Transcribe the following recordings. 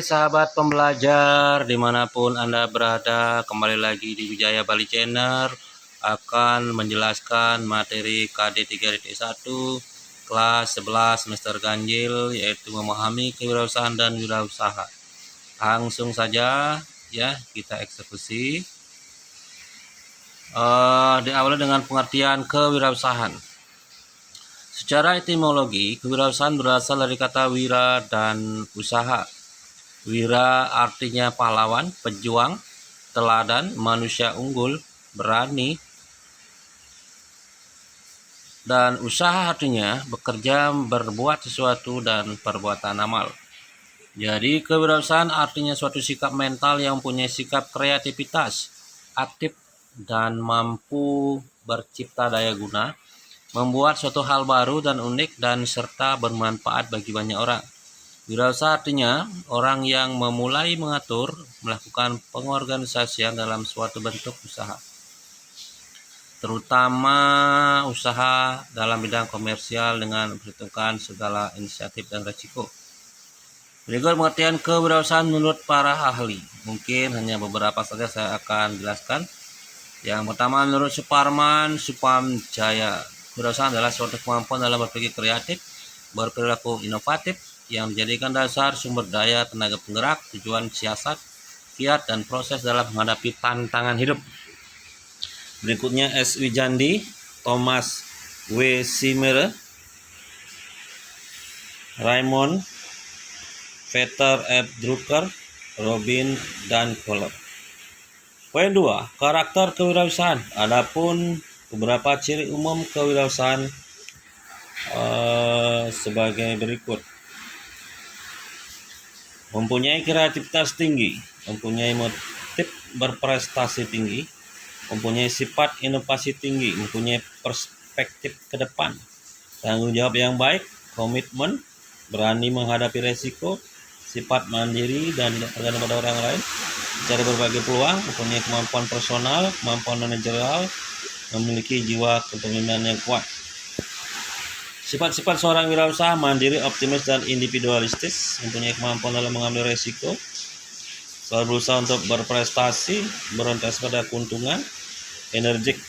sahabat pembelajar dimanapun Anda berada, kembali lagi di Wijaya Bali Channel akan menjelaskan materi KD 3.1 kelas 11 semester ganjil, yaitu memahami kewirausahaan dan wirausaha. Langsung saja ya kita eksekusi. Diawali dengan pengertian kewirausahaan. Secara etimologi, kewirausahaan berasal dari kata wira dan usaha. Wira artinya pahlawan, pejuang, teladan, manusia unggul, berani. Dan usaha artinya bekerja, berbuat sesuatu, dan perbuatan amal. Jadi kewirausahaan artinya suatu sikap mental yang punya sikap kreativitas, aktif, dan mampu bercipta daya guna, membuat suatu hal baru dan unik dan serta bermanfaat bagi banyak orang. Wirausaha artinya orang yang memulai mengatur, melakukan pengorganisasian dalam suatu bentuk usaha, terutama usaha dalam bidang komersial dengan memperhitungkan segala inisiatif dan resiko. Berikut pengertian kewirausahaan menurut para ahli. Mungkin hanya beberapa saja saya akan jelaskan. Yang pertama, menurut Supamjaya, kewirausahaan adalah suatu kemampuan dalam berpikir kreatif, berperilaku inovatif, yang dijadikan dasar sumber daya tenaga penggerak, tujuan siasat, kiat, dan proses dalam menghadapi tantangan hidup. Berikutnya S. Wijandi, Thomas W. Simere, Raymond, Peter F. Drucker, Robin, dan Kohler. Poin 2. Karakter kewirausahaan. Adapun beberapa ciri umum kewirausahaan sebagai berikut. Mempunyai kreativitas tinggi, mempunyai motif berprestasi tinggi, mempunyai sifat inovasi tinggi, mempunyai perspektif ke depan, tanggung jawab yang baik, komitmen, berani menghadapi resiko, sifat mandiri dan tidak tergantung pada orang lain, mencari berbagai peluang, mempunyai kemampuan personal, kemampuan manajerial, memiliki jiwa kepemimpinan yang kuat. Sifat-sifat seorang wirausaha: mandiri, optimis, dan individualistis, mempunyai kemampuan dalam mengambil resiko, selalu berusaha untuk berprestasi, berorientasi pada keuntungan, energik,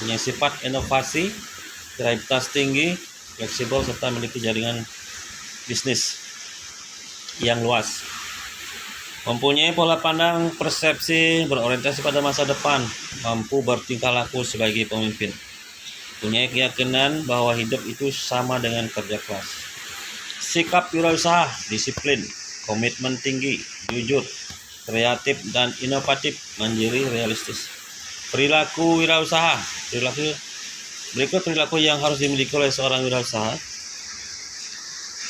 punya sifat inovasi, kreativitas tinggi, fleksibel, serta memiliki jaringan bisnis yang luas. Mempunyai pola pandang persepsi, berorientasi pada masa depan, mampu bertingkah laku sebagai pemimpin. Punya keyakinan bahwa hidup itu sama dengan kerja keras. Sikap wirausaha: disiplin, komitmen tinggi, jujur, kreatif dan inovatif, mandiri, realistis. Perilaku wirausaha. Berikut perilaku yang harus dimiliki oleh seorang wirausaha.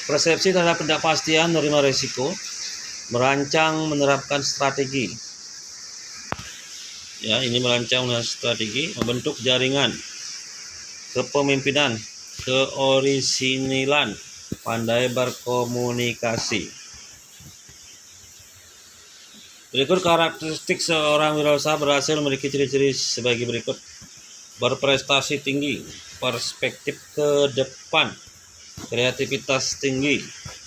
Persepsi terhadap ketidakpastian, menerima risiko, merancang, menerapkan strategi. Ya, ini merancang strategi, membentuk jaringan, kepemimpinan, keorisinilan, pandai berkomunikasi. Berikut karakteristik seorang wirausaha berhasil memiliki ciri-ciri sebagai berikut. Berprestasi tinggi, perspektif ke depan, kreativitas tinggi,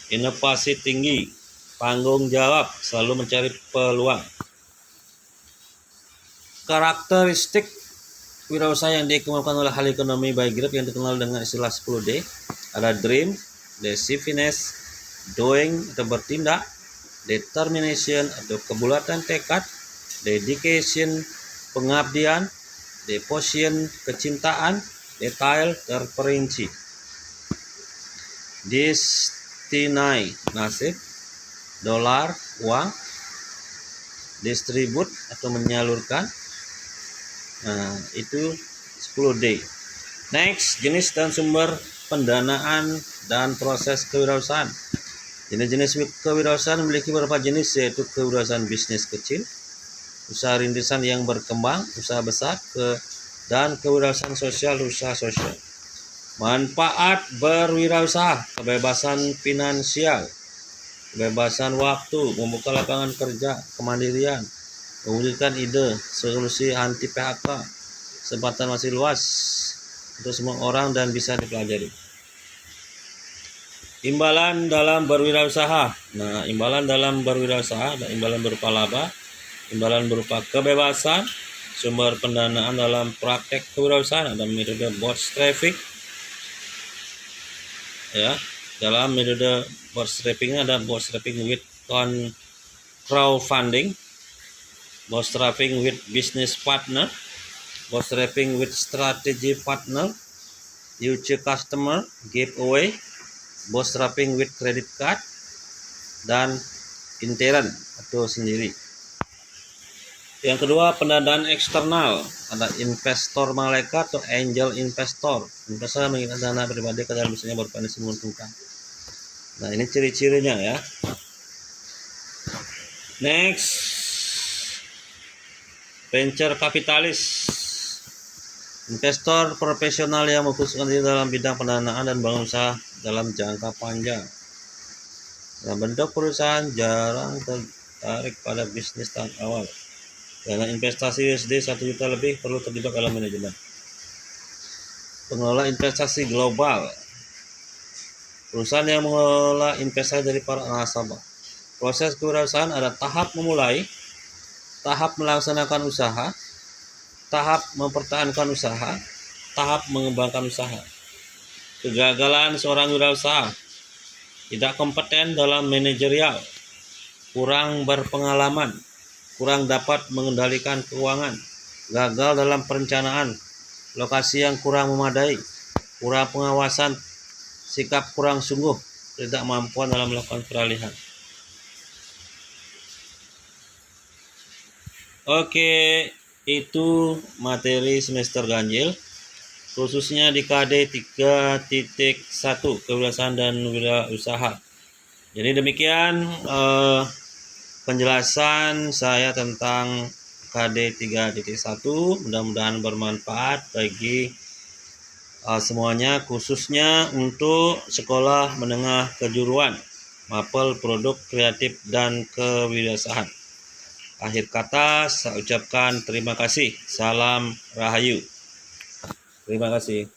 inovasi tinggi, tanggung jawab, selalu mencari peluang. Karakteristik wirausaha yang dikembangkan oleh ahli ekonomi by Grip yang dikenal dengan istilah 10D ada dream, decisiveness, doing atau bertindak, determination atau kebulatan tekad, dedication pengabdian, devotion kecintaan, detail terperinci, destinai nasib, dolar uang, distribute atau menyalurkan. Nah, itu 10D. Next, jenis dan sumber pendanaan dan proses kewirausahaan. Jenis-jenis kewirausahaan memiliki beberapa jenis, yaitu kewirausahaan bisnis kecil, usaha rintisan yang berkembang, usaha besar, dan kewirausahaan sosial, usaha sosial. Manfaat berwirausaha: kebebasan finansial, kebebasan waktu, membuka lapangan kerja, kemandirian, mewujudkan ide, solusi anti PHK, kesempatan masih luas untuk semua orang dan bisa dipelajari. Imbalan dalam berwirausaha. Nah, imbalan dalam berwirausaha ada imbalan berupa laba, imbalan berupa kebebasan, sumber pendanaan dalam praktek kewirausahaan ada metode bootstrapping. Ya, dalam metode bootstrapping ada bootstrapping with crowdfunding, bootstrapping with business partner, bootstrapping with strategy partner, future customer, giveaway, bootstrapping with credit card, dan intern atau sendiri. Yang kedua, pendanaan eksternal. Ada investor malaikat atau angel investor. Investor mengingat dana pribadi ke dalam bisnisnya berpotensi menguntungkan. Nah, ini ciri-cirinya ya. Next, venture kapitalis. Investor profesional yang memfokuskan diri dalam bidang pendanaan dan bangun usaha dalam jangka panjang. Dalam bentuk perusahaan jarang tertarik pada bisnis tahap awal. Dana investasi USD 1 juta lebih perlu terlibat dalam manajemen. Pengelola investasi global. Perusahaan yang mengelola investasi dari para nasabah. Proses kewirausahaan ada tahap memulai, tahap melaksanakan usaha, tahap mempertahankan usaha, tahap mengembangkan usaha. Kegagalan seorang wirausaha: tidak kompeten dalam manajerial, kurang berpengalaman, kurang dapat mengendalikan keuangan, gagal dalam perencanaan, lokasi yang kurang memadai, kurang pengawasan, sikap kurang sungguh, tidak mampuan dalam melakukan peralihan. Oke, itu materi semester ganjil, khususnya di KD 3.1 kewirausahaan dan wirausaha. Jadi demikian penjelasan saya tentang KD 3.1. Mudah-mudahan bermanfaat bagi semuanya, khususnya untuk sekolah menengah kejuruan, mapel produk kreatif dan kewirausahaan. Akhir kata saya ucapkan terima kasih. Salam Rahayu. Terima kasih.